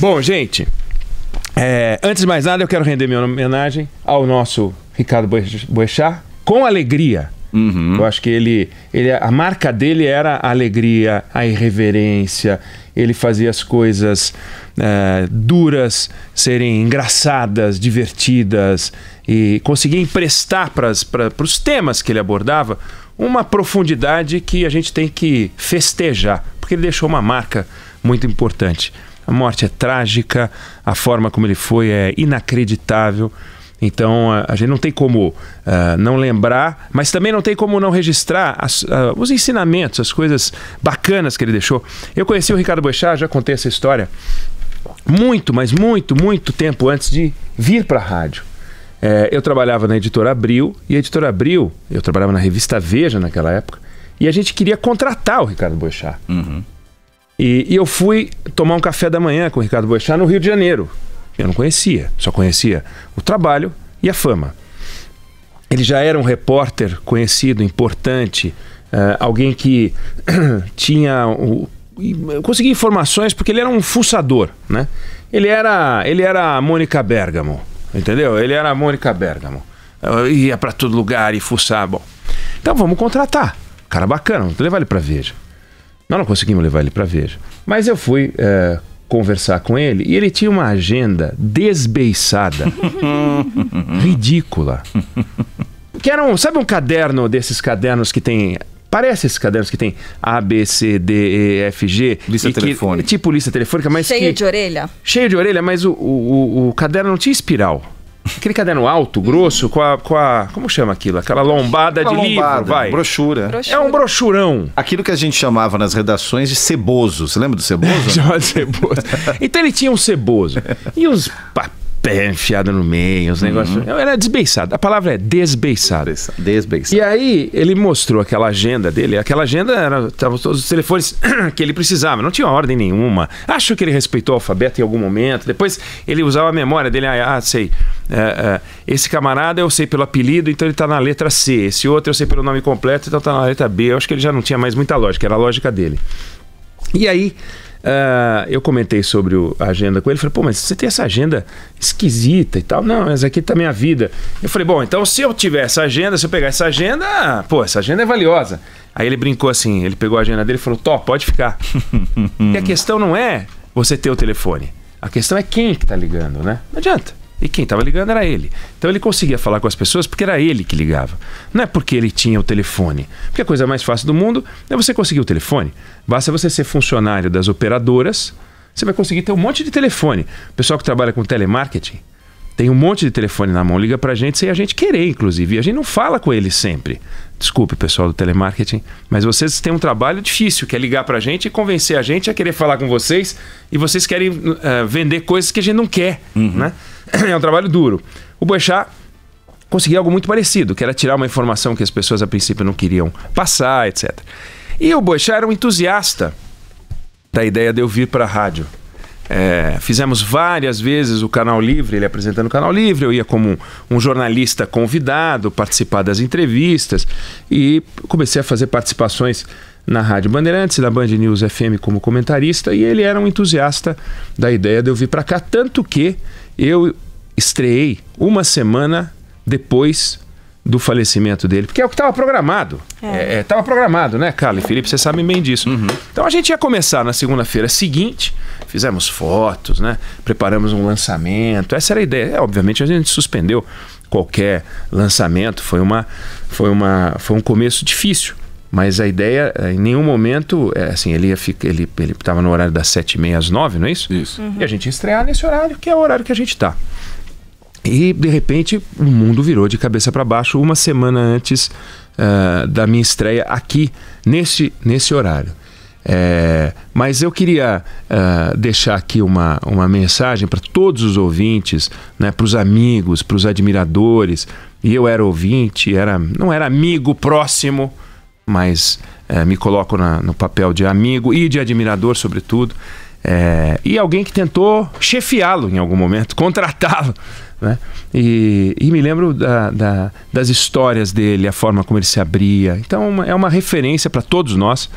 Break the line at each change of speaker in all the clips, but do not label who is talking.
Bom, gente, antes de mais nada, eu quero render minha homenagem ao nosso Ricardo Boechat com alegria. Eu acho que a marca dele era a alegria, a irreverência. Ele fazia as coisas duras serem engraçadas, divertidas, e conseguia emprestar para os temas que ele abordava uma profundidade que a gente tem que festejar, porque ele deixou uma marca muito importante. A morte é trágica, a forma como ele foi é inacreditável. Então, a gente não tem como não lembrar, mas também não tem como não registrar os ensinamentos, as coisas bacanas que ele deixou. Eu conheci o Ricardo Boechat, já contei essa história, muito, mas muito, muito tempo antes de vir para a rádio. Eu trabalhava na Editora Abril, e a Editora Abril, eu trabalhava na revista Veja naquela época, e a gente queria contratar o Ricardo Boechat. E eu fui tomar um café da manhã com o Ricardo Boechat no Rio de Janeiro. Eu não conhecia, só conhecia o trabalho e a fama. Ele já era um repórter conhecido, importante, alguém que conseguia informações porque ele era um fuçador, né? Ele era a Mônica Bergamo, entendeu? Ele era a Mônica Bergamo. Ia para todo lugar e fuçar. Bom, então vamos contratar. Cara bacana, vamos levar ele para Veja. Nós não conseguimos levar ele para Veja. Mas eu fui conversar com ele e ele tinha uma agenda desbeiçada, ridícula. Que era sabe um caderno desses cadernos que tem... Parece esses cadernos que tem A, B, C, D, E, F, G. Lista telefônica. Tipo lista telefônica, mas
cheio de orelha?
Cheio de orelha, mas o caderno não tinha espiral. Aquele caderno alto, grosso, com a... Como chama aquilo? Aquela lombada de livro, vai.
Brochura.
É um brochurão.
Aquilo que a gente chamava nas redações de ceboso. Você lembra do ceboso?
Chamava de ceboso. Então ele tinha um ceboso. E uns papéis enfiados no meio, os negócios... Era desbeiçado. A palavra é desbeiçado.
Desbeiçado.
E aí ele mostrou aquela agenda dele. Aquela agenda estavam todos os telefones que ele precisava. Não tinha ordem nenhuma. Acho que ele respeitou o alfabeto em algum momento. Depois ele usava a memória dele. Sei... esse camarada eu sei pelo apelido, então ele está na letra C. Esse outro eu sei pelo nome completo, então está na letra B. Eu acho que ele já não tinha mais muita lógica, era a lógica dele. E aí eu comentei sobre a agenda com ele. Falei, pô, mas você tem essa agenda esquisita e tal. Não, mas aqui tá minha vida. Eu falei, bom, então se eu tiver essa agenda, se eu pegar essa agenda, pô, essa agenda é valiosa. Aí ele brincou assim, ele pegou a agenda dele e falou, pode ficar. E a questão não é você ter o telefone, a questão é quem que tá ligando, né? Não adianta. E quem estava ligando era ele. Então ele conseguia falar com as pessoas porque era ele que ligava. Não é porque ele tinha o telefone. Porque a coisa mais fácil do mundo é você conseguir o telefone. Basta você ser funcionário das operadoras, você vai conseguir ter um monte de telefone. O pessoal que trabalha com telemarketing tem um monte de telefone na mão, liga pra gente sem a gente querer, inclusive. E a gente não fala com eles sempre. Desculpe, pessoal do telemarketing, mas vocês têm um trabalho difícil, que é ligar pra gente e convencer a gente a querer falar com vocês, e vocês querem vender coisas que a gente não quer, né? É um trabalho duro. O Boechat conseguia algo muito parecido, que era tirar uma informação que as pessoas a princípio não queriam passar, etc. E o Boechat era um entusiasta da ideia de eu vir para a rádio. Fizemos várias vezes o Canal Livre, ele apresentando o Canal Livre, eu ia como um jornalista convidado, participar das entrevistas, e comecei a fazer participações na Rádio Bandeirantes e na Band News FM como comentarista, e ele era um entusiasta da ideia de eu vir para cá, tanto que eu estreiei uma semana depois do falecimento dele, porque é o que estava programado. Estava programado, né, Carla e Felipe? Vocês sabem bem disso. Então a gente ia começar na segunda-feira seguinte, fizemos fotos, né? Preparamos um lançamento. Essa era a ideia. Obviamente a gente suspendeu qualquer lançamento. Foi um começo difícil. Mas a ideia, em nenhum momento, assim, ele estava no horário das 7h30 às 9h, não é isso?
Isso.
E a gente ia estrear nesse horário, que é o horário que a gente está. E, de repente, o mundo virou de cabeça para baixo uma semana antes da minha estreia aqui, nesse horário. Mas eu queria deixar aqui uma mensagem para todos os ouvintes, né, para os amigos, para os admiradores. E eu era ouvinte, não era amigo próximo, mas me coloco no papel de amigo e de admirador, sobretudo. E alguém que tentou chefiá-lo em algum momento, contratá-lo, né? E me lembro das histórias dele, a forma como ele se abria. Então é uma referência para todos nós.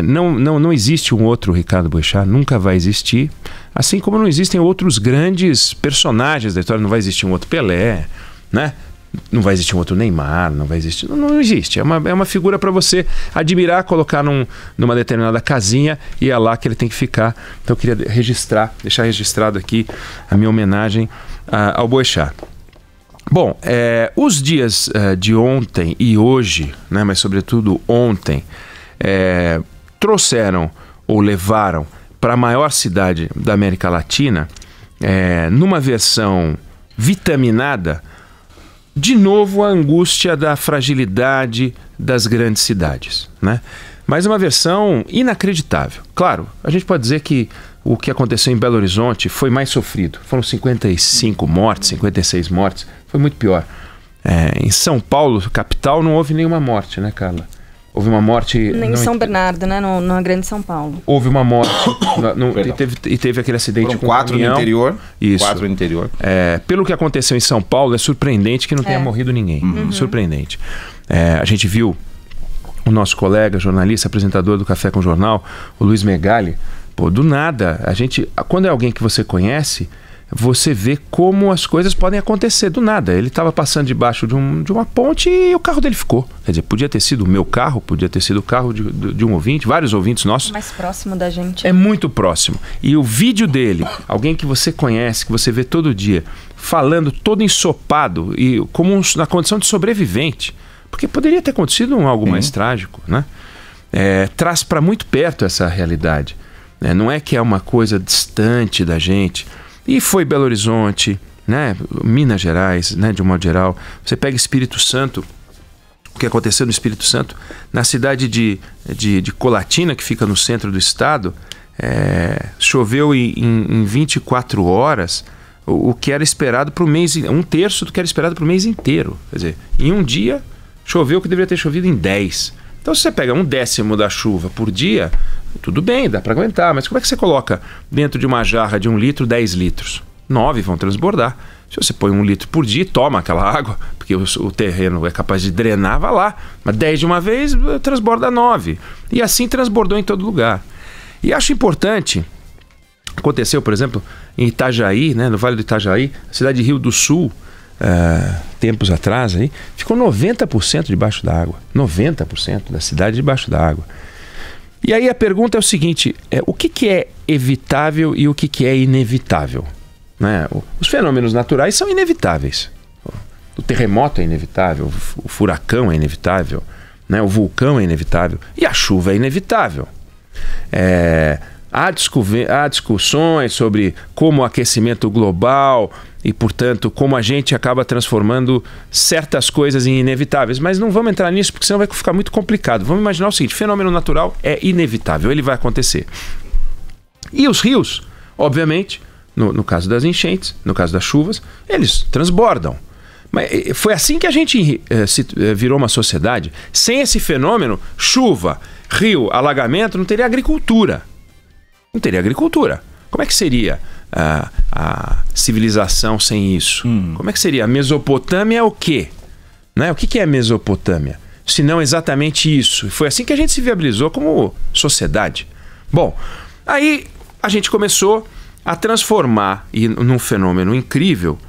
Não existe um outro Ricardo Boechat, nunca vai existir. Assim como não existem outros grandes personagens da história. Não vai existir um outro Pelé, né? Não vai existir um outro Neymar, não vai existir. Não existe. É uma figura para você admirar, colocar numa determinada casinha e é lá que ele tem que ficar. Então eu queria deixar registrado aqui a minha homenagem ao Boechat. Bom, os dias de ontem e hoje, né, mas sobretudo ontem, trouxeram ou levaram para a maior cidade da América Latina, numa versão vitaminada, de novo a angústia da fragilidade das grandes cidades, né? Mas uma versão inacreditável. Claro, a gente pode dizer que o que aconteceu em Belo Horizonte foi mais sofrido. Foram 55 mortes, 56 mortes. Foi muito pior. Em São Paulo, capital, não houve nenhuma morte, né, Carla? Houve uma morte...
Nem em São Bernardo, né? Na Grande São Paulo.
Houve uma morte e teve aquele acidente com
4 no interior.
Isso.
4 no interior.
Pelo que aconteceu em São Paulo, é surpreendente que não tenha morrido ninguém. Surpreendente. A gente viu o nosso colega, jornalista, apresentador do Café com Jornal, o Luiz Megali. Pô, do nada, quando é alguém que você conhece, você vê como as coisas podem acontecer do nada. Ele estava passando debaixo de uma ponte e o carro dele ficou. Quer dizer, podia ter sido o meu carro, podia ter sido o carro de um ouvinte, vários ouvintes nossos.
Mais próximo da gente.
É muito próximo. E o vídeo dele, alguém que você conhece, que você vê todo dia, falando todo ensopado e como na condição de sobrevivente, porque poderia ter acontecido algo mais trágico, né? Traz para muito perto essa realidade. Não é que é uma coisa distante da gente. E foi Belo Horizonte, né? Minas Gerais, né? De um modo geral. Você pega Espírito Santo, o que aconteceu no Espírito Santo, na cidade de Colatina, que fica no centro do estado, choveu em 24 horas o que era esperado para o mês, 1/3 do que era esperado para o mês inteiro. Quer dizer, em um dia choveu o que deveria ter chovido em 10. Então se você pega 1/10 da chuva por dia, tudo bem, dá para aguentar, mas como é que você coloca dentro de uma jarra de 1 litro, 10 litros? 9 vão transbordar. Se você põe 1 litro por dia, toma aquela água, porque o terreno é capaz de drenar, vai lá. Mas 10 de uma vez, transborda 9. E assim transbordou em todo lugar. E acho importante, aconteceu, por exemplo, em Itajaí, né, no Vale do Itajaí, cidade de Rio do Sul, tempos atrás, aí, ficou 90% debaixo da água. 90% da cidade debaixo da água. E aí a pergunta é o seguinte, o que é evitável e o que é inevitável? Né? Os fenômenos naturais são inevitáveis. O terremoto é inevitável, o furacão é inevitável, né? O vulcão é inevitável e a chuva é inevitável. Há discussões sobre como o aquecimento global e, portanto, como a gente acaba transformando certas coisas em inevitáveis. Mas não vamos entrar nisso porque senão vai ficar muito complicado. Vamos imaginar o seguinte, fenômeno natural é inevitável, ele vai acontecer. E os rios, obviamente, no caso das enchentes, no caso das chuvas, eles transbordam. Mas foi assim que a gente virou uma sociedade. Sem esse fenômeno, chuva, rio, alagamento, não teria agricultura. Não teria agricultura. Como é que seria a civilização sem isso? Como é que seria? A Mesopotâmia é o quê? Né? O que é a Mesopotâmia? Se não exatamente isso. Foi assim que a gente se viabilizou como sociedade. Bom, aí a gente começou a transformar, e num fenômeno incrível,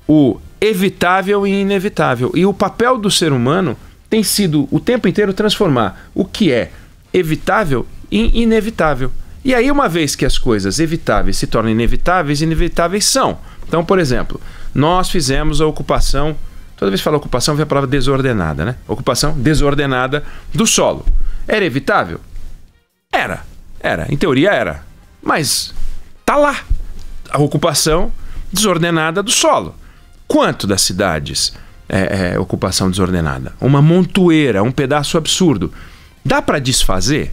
o evitável em inevitável. E o papel do ser humano tem sido o tempo inteiro transformar o que é evitável em inevitável. E aí, uma vez que as coisas evitáveis se tornam inevitáveis, inevitáveis são. Então, por exemplo, nós fizemos a ocupação, toda vez que fala ocupação, vem a palavra desordenada, né? Ocupação desordenada do solo. Era evitável? Era. Em teoria era. Mas tá lá a ocupação desordenada do solo. Quanto das cidades é ocupação desordenada? Uma montoeira, um pedaço absurdo. Dá para desfazer?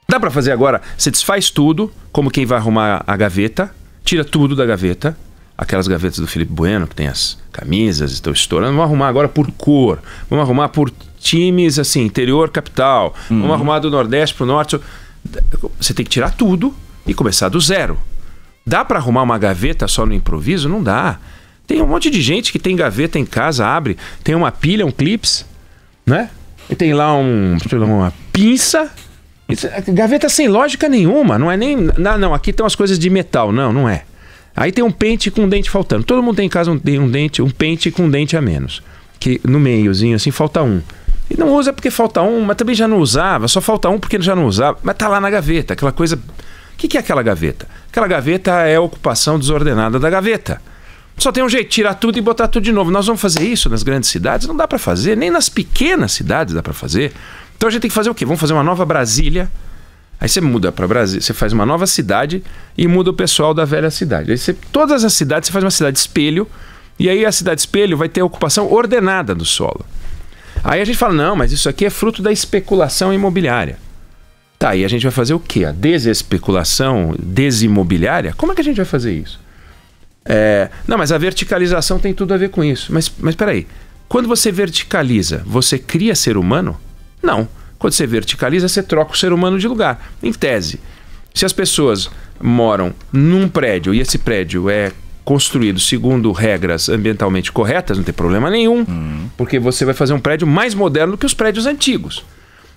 Dá para fazer agora, você desfaz tudo, como quem vai arrumar a gaveta, tira tudo da gaveta, aquelas gavetas do Felipe Bueno, que tem as camisas, estão estourando, vamos arrumar agora por cor, vamos arrumar por times, assim, interior, capital, vamos arrumar do Nordeste pro Norte. Você tem que tirar tudo e começar do zero. Dá para arrumar uma gaveta só no improviso? Não dá. Tem um monte de gente que tem gaveta em casa, abre, tem uma pilha, um clips, né? E tem lá uma pinça. Gaveta sem lógica nenhuma, não é nem... Não, aqui estão as coisas de metal. Não é. Aí tem um pente com um dente faltando. Todo mundo tem em casa um pente com um dente a menos. Que no meiozinho, assim, falta um. E não usa porque falta um, mas também já não usava. Só falta um porque ele já não usava. Mas tá lá na gaveta, aquela coisa... O que é aquela gaveta? Aquela gaveta é a ocupação desordenada da gaveta. Só tem um jeito, tirar tudo e botar tudo de novo. Nós vamos fazer isso nas grandes cidades? Não dá para fazer, nem nas pequenas cidades dá para fazer. Então a gente tem que fazer o quê? Vamos fazer uma nova Brasília. Aí você muda para Brasília, você faz uma nova cidade e muda o pessoal da velha cidade. Aí todas as cidades, você faz uma cidade espelho, e aí a cidade espelho vai ter a ocupação ordenada do solo. Aí a gente fala, não, mas isso aqui é fruto da especulação imobiliária. Tá, e a gente vai fazer o quê? A desespeculação desimobiliária? Como é que a gente vai fazer isso? Não, mas a verticalização tem tudo a ver com isso. Mas peraí, quando você verticaliza, você cria ser humano? Não. Quando você verticaliza, você troca o ser humano de lugar. Em tese, se as pessoas moram num prédio e esse prédio é construído segundo regras ambientalmente corretas, não tem problema nenhum, porque você vai fazer um prédio mais moderno do que os prédios antigos.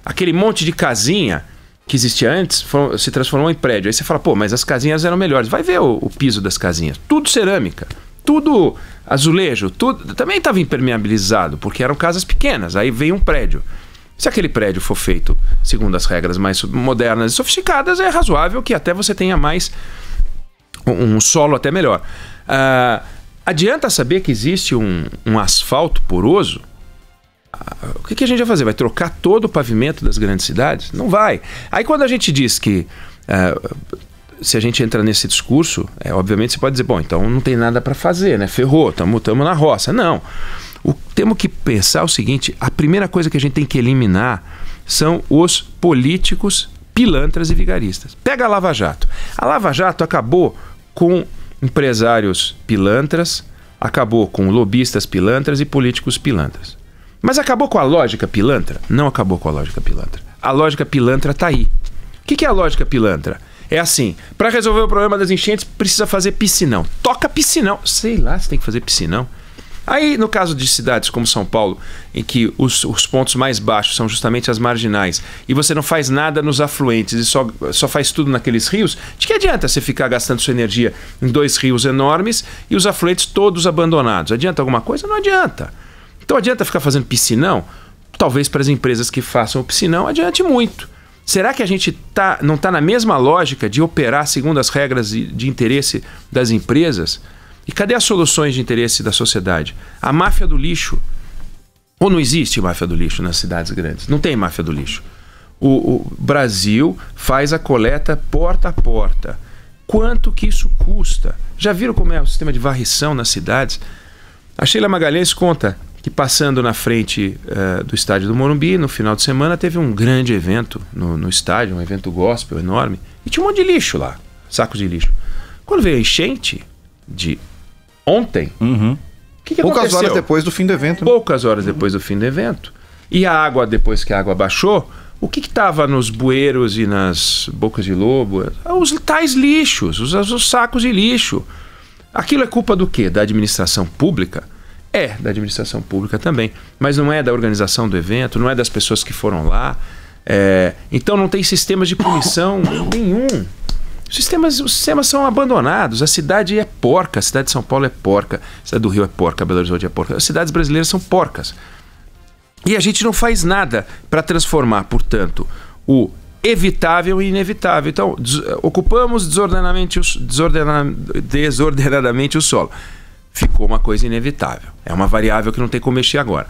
Aquele monte de casinha que existia antes se transformou em prédio. Aí você fala, pô, mas as casinhas eram melhores. Vai ver o piso das casinhas. Tudo cerâmica, tudo azulejo, tudo também estava impermeabilizado, porque eram casas pequenas. Aí veio um prédio. Se aquele prédio for feito segundo as regras mais modernas e sofisticadas, é razoável que até você tenha mais um solo até melhor. Adianta saber que existe um asfalto poroso? O que a gente vai fazer? Vai trocar todo o pavimento das grandes cidades? Não vai. Aí quando a gente diz que se a gente entra nesse discurso, obviamente você pode dizer, bom, então não tem nada para fazer, né? Ferrou, estamos na roça. Não. Temos que pensar o seguinte, a primeira coisa que a gente tem que eliminar são os políticos pilantras e vigaristas. Pega a Lava Jato. A Lava Jato acabou com empresários pilantras, acabou com lobistas pilantras e políticos pilantras. Mas acabou com a lógica pilantra? Não acabou com a lógica pilantra. A lógica pilantra está aí. O que é a lógica pilantra? É assim, para resolver o problema das enchentes precisa fazer piscinão. Toca piscinão. Sei lá se tem que fazer piscinão. Aí, no caso de cidades como São Paulo, em que os pontos mais baixos são justamente as marginais, e você não faz nada nos afluentes e só faz tudo naqueles rios, de que adianta você ficar gastando sua energia em 2 rios enormes e os afluentes todos abandonados? Adianta alguma coisa? Não adianta. Então adianta ficar fazendo piscinão? Talvez para as empresas que façam o piscinão adiante muito. Será que a gente não está na mesma lógica de operar segundo as regras de interesse das empresas? E cadê as soluções de interesse da sociedade? A máfia do lixo. Ou não existe máfia do lixo nas cidades grandes? Não tem máfia do lixo. O Brasil faz a coleta porta a porta. Quanto que isso custa? Já viram como é o sistema de varrição nas cidades? A Sheila Magalhães conta que passando na frente do estádio do Morumbi, no final de semana, teve um grande evento no estádio, um evento gospel enorme, e tinha um monte de lixo lá, sacos de lixo. Quando veio a enchente de ontem, que
poucas
aconteceu?
Horas depois do fim do evento.
Poucas horas depois do fim do evento. E a água, depois que a água baixou, o que estava nos bueiros e nas bocas de lobo? Os tais lixos, os sacos de lixo. Aquilo é culpa do quê? Da administração pública? É, da administração pública também. Mas não é da organização do evento, não é das pessoas que foram lá. Então não tem sistemas de punição nenhum. Os sistemas são abandonados. A cidade é porca. A cidade de São Paulo é porca. A cidade do Rio é porca. Belo Horizonte é porca. As cidades brasileiras são porcas. E a gente não faz nada para transformar, portanto, o evitável e inevitável. Então, ocupamos desordenadamente o solo. Ficou uma coisa inevitável. É uma variável que não tem como mexer agora.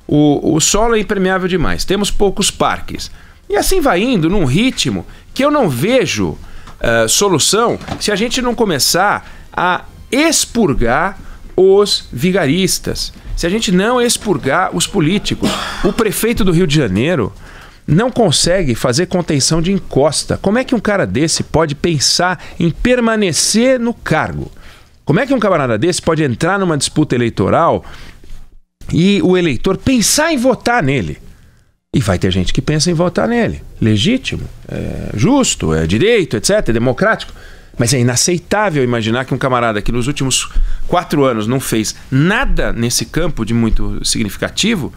O solo é impermeável demais. Temos poucos parques. E assim vai indo num ritmo que eu não vejo solução se a gente não começar a expurgar os vigaristas, se a gente não expurgar os políticos. O prefeito do Rio de Janeiro não consegue fazer contenção de encosta. Como é que um cara desse pode pensar em permanecer no cargo? Como é que um camarada desse pode entrar numa disputa eleitoral e o eleitor pensar em votar nele? E vai ter gente que pensa em votar nele. Legítimo, justo, é direito, etc., é democrático. Mas é inaceitável imaginar que um camarada que nos últimos 4 anos não fez nada nesse campo de muito significativo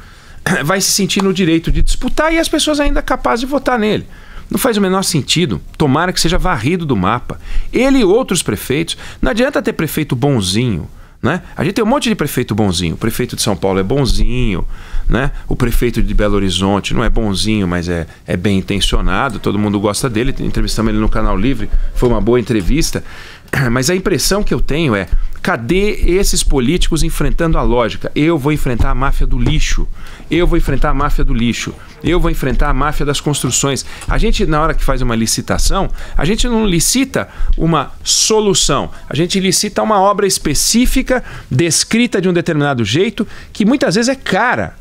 vai se sentir no direito de disputar e as pessoas ainda capazes de votar nele. Não faz o menor sentido. Tomara que seja varrido do mapa. Ele e outros prefeitos. Não adianta ter prefeito bonzinho, né? A gente tem um monte de prefeito bonzinho. O prefeito de São Paulo é bonzinho, né? O prefeito de Belo Horizonte não é bonzinho, mas é bem intencionado. Todo mundo gosta dele. Entrevistamos ele no Canal Livre. Foi uma boa entrevista. Mas a impressão que eu tenho é: cadê esses políticos enfrentando a lógica? Eu vou enfrentar a máfia do lixo. Eu vou enfrentar a máfia do lixo. Eu vou enfrentar a máfia das construções. A gente, na hora que faz uma licitação, a gente não licita uma solução. A gente licita uma obra específica, descrita de um determinado jeito, que muitas vezes é cara.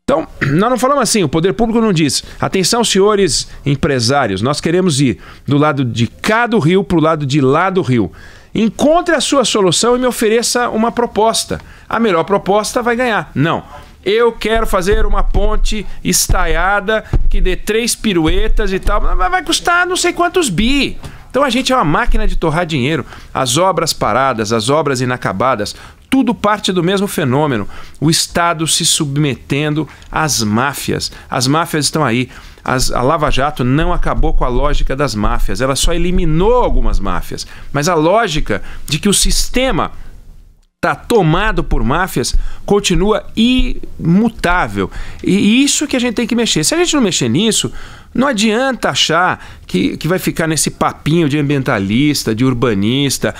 Então, nós não falamos assim, o poder público não diz: atenção, senhores empresários, nós queremos ir do lado de cá do rio para o lado de lá do rio. Encontre a sua solução e me ofereça uma proposta. A melhor proposta vai ganhar. Não. Eu quero fazer uma ponte estaiada que dê 3 piruetas e tal, mas vai custar não sei quantos bi. Então a gente é uma máquina de torrar dinheiro. As obras paradas, as obras inacabadas, tudo parte do mesmo fenômeno. O Estado se submetendo às máfias. As máfias estão aí. A Lava Jato não acabou com a lógica das máfias. Ela só eliminou algumas máfias. Mas a lógica de que o sistema está tomado por máfias continua imutável. E isso que a gente tem que mexer. Se a gente não mexer nisso, não adianta achar que vai ficar nesse papinho de ambientalista, de urbanista.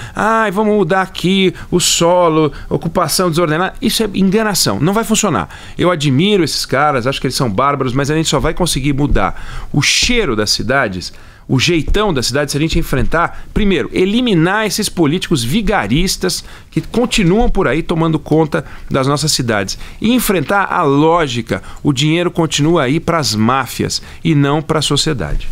Vamos mudar aqui o solo, ocupação desordenada. Isso é enganação, não vai funcionar. Eu admiro esses caras, acho que eles são bárbaros, mas a gente só vai conseguir mudar o cheiro das cidades, o jeitão da cidade, se a gente enfrentar, primeiro, eliminar esses políticos vigaristas que continuam por aí tomando conta das nossas cidades. E enfrentar a lógica, o dinheiro continua aí para as máfias e não para a sociedade.